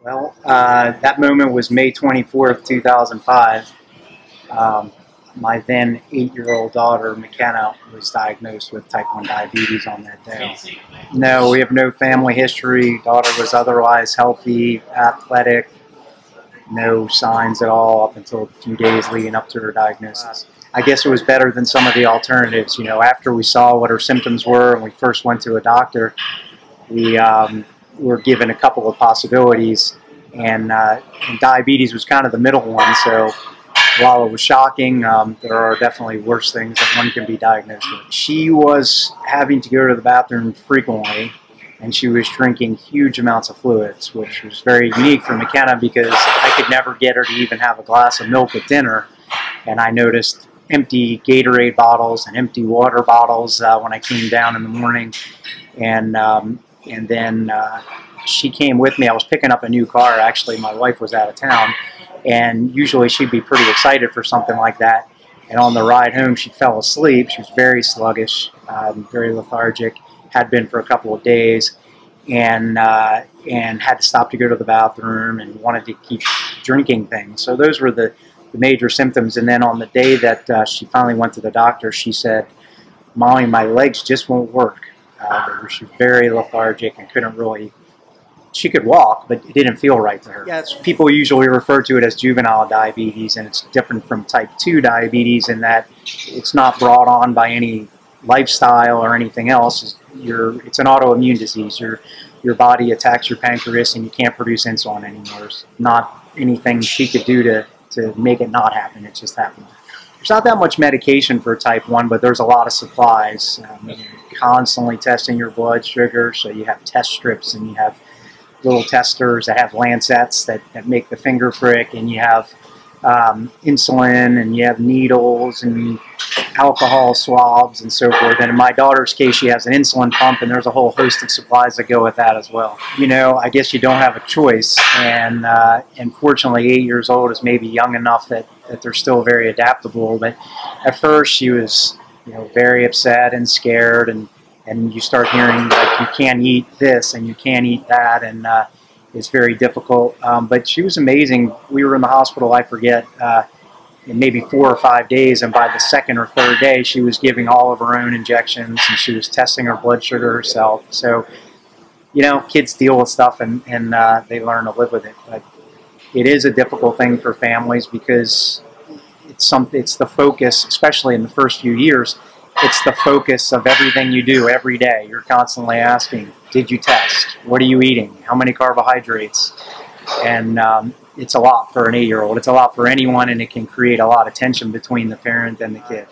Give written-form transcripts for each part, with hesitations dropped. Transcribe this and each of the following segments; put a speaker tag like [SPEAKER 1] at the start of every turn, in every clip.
[SPEAKER 1] Well, that moment was May 24th, 2005. My then 8-year-old daughter, McKenna, was diagnosed with type 1 diabetes on that day. No, we have no family history. Daughter was otherwise healthy, athletic, no signs at all up until a few days leading up to her diagnosis. I guess it was better than some of the alternatives. You know, after we saw what her symptoms were and we first went to a doctor, we were given a couple of possibilities, and diabetes was kind of the middle one. So while it was shocking, there are definitely worse things that one can be diagnosed with. She was having to go to the bathroom frequently, and she was drinking huge amounts of fluids, which was very unique for McKenna because I could never get her to even have a glass of milk at dinner. And I noticed empty Gatorade bottles and empty water bottles when I came down in the morning. And then she came with me. I was picking up a new car. Actually, my wife was out of town, and usually she'd be pretty excited for something like that. And on the ride home, she fell asleep. She was very sluggish, very lethargic, had been for a couple of days, and had to stop to go to the bathroom and wanted to keep drinking things. So those were the major symptoms. And then on the day that she finally went to the doctor, she said, "Mommy, my legs just won't work." She was very lethargic and couldn't really, she could walk, but it didn't feel right to her. Yes, people usually refer to it as juvenile diabetes, and it's different from type 2 diabetes in that it's not brought on by any lifestyle or anything else. It's an autoimmune disease. Your body attacks your pancreas and you can't produce insulin anymore. There's not anything she could do to make it not happen. It just happened. There's not that much medication for type 1, but there's a lot of supplies. You're constantly testing your blood sugar, so you have test strips and you have little testers that have lancets that make the finger prick, and you have insulin, and you have needles and alcohol swabs and so forth. And in my daughter's case, she has an insulin pump, and there's a whole host of supplies that go with that as well. You know, I guess you don't have a choice, and fortunately 8 years old is maybe young enough that they're still very adaptable. But at first she was, you know, very upset and scared, and you start hearing like you can't eat this and you can't eat that, and it's very difficult. But she was amazing. We were in the hospital, I forget, in maybe 4 or 5 days, and by the second or third day she was giving all of her own injections, and she was testing her blood sugar herself. So, you know, kids deal with stuff and they learn to live with it. But it is a difficult thing for families because it's the focus, especially in the first few years. It's the focus of everything you do every day. You're constantly asking, did you test? What are you eating? How many carbohydrates? And it's a lot for an 8-year-old. It's a lot for anyone, and it can create a lot of tension between the parent and the kid.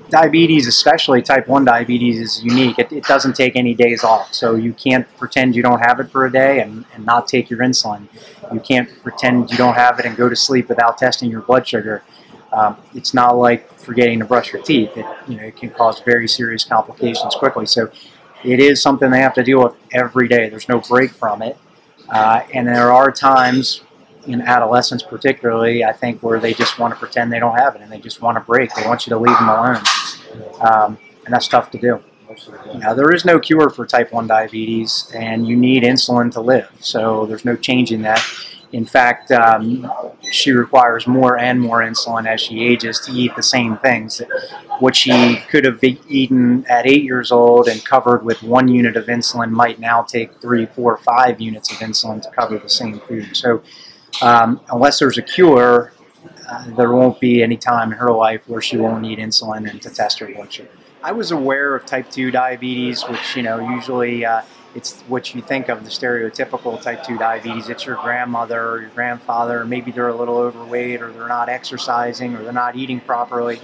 [SPEAKER 1] Diabetes, especially type 1 diabetes, is unique. It doesn't take any days off. So you can't pretend you don't have it for a day and not take your insulin. You can't pretend you don't have it and go to sleep without testing your blood sugar. It's not like forgetting to brush your teeth. It can cause very serious complications quickly. So it is something they have to deal with every day. There's no break from it. And there are times, in adolescence particularly, I think, where they just want to pretend they don't have it and they just want to break. They want you to leave them alone. And that's tough to do. Now, there is no cure for type 1 diabetes, and you need insulin to live. So there's no changing that. In fact, she requires more and more insulin as she ages to eat the same things. What she could have eaten at 8 years old and covered with 1 unit of insulin might now take 3, 4, 5 units of insulin to cover the same food. So unless there's a cure, there won't be any time in her life where she won't need insulin and to test her blood sugar. I was aware of type 2 diabetes, which, usually it's what you think of the stereotypical type 2 diabetes. It's your grandmother or your grandfather. Maybe they're a little overweight, or they're not exercising, or they're not eating properly.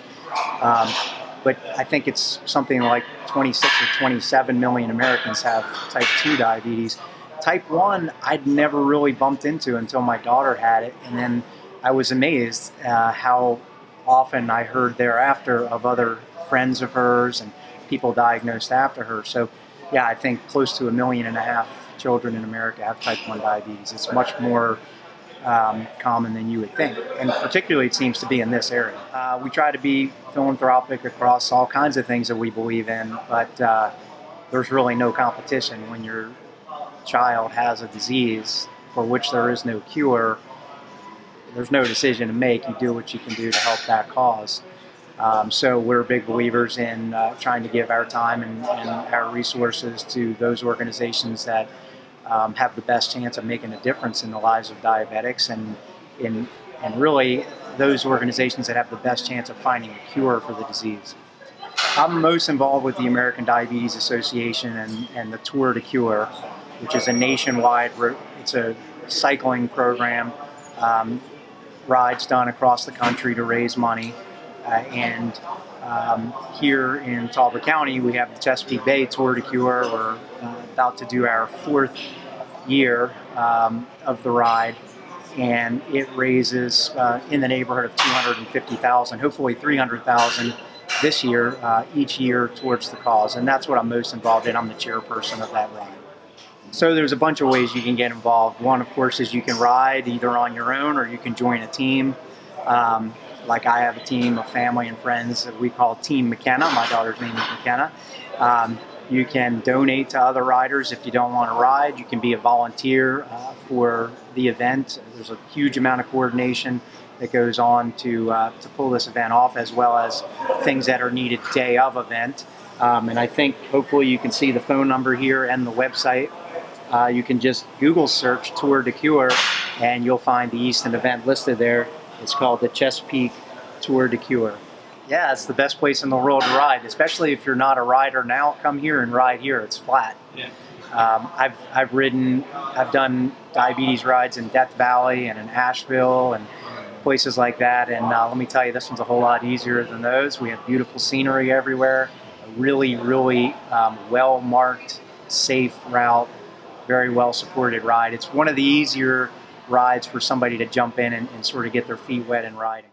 [SPEAKER 1] But I think it's something like 26 or 27 million Americans have type 2 diabetes. Type 1, I'd never really bumped into until my daughter had it. And then I was amazed how often I heard thereafter of other friends of hers and people diagnosed after her. So yeah, I think close to 1.5 million children in America have type 1 diabetes. It's much more common than you would think, and particularly it seems to be in this area. We try to be philanthropic across all kinds of things that we believe in, but there's really no competition when your child has a disease for which there is no cure, there's no decision to make. You do what you can do to help that cause. So we're big believers in trying to give our time and our resources to those organizations that have the best chance of making a difference in the lives of diabetics, and really those organizations that have the best chance of finding a cure for the disease. I'm most involved with the American Diabetes Association and the Tour de Cure, which is a nationwide, it's a cycling program, rides done across the country to raise money. Here in Talbot County, we have the Chesapeake Bay Tour de Cure. We're about to do our 4th year of the ride, and it raises in the neighborhood of $250,000, hopefully $300,000 this year, each year towards the cause. And that's what I'm most involved in. I'm the chairperson of that ride. So there's a bunch of ways you can get involved. One, of course, is you can ride either on your own or you can join a team. Like I have a team of family and friends that we call Team McKenna. My daughter's name is McKenna. You can donate to other riders if you don't want to ride. You can be a volunteer for the event. There's a huge amount of coordination that goes on to pull this event off, as well as things that are needed day of event. And I think hopefully you can see the phone number here and the website. You can just Google search Tour de Cure and you'll find the Easton event listed there. It's called the Chesapeake Tour de Cure. Yeah, it's the best place in the world to ride, especially if you're not a rider now. Come here and ride here. It's flat. Yeah. I've done diabetes rides in Death Valley and in Asheville and places like that. And let me tell you, this one's a whole lot easier than those. We have beautiful scenery everywhere. A really, really well-marked, safe route. Very well-supported ride. It's one of the easier rides for somebody to jump in and sort of get their feet wet in riding.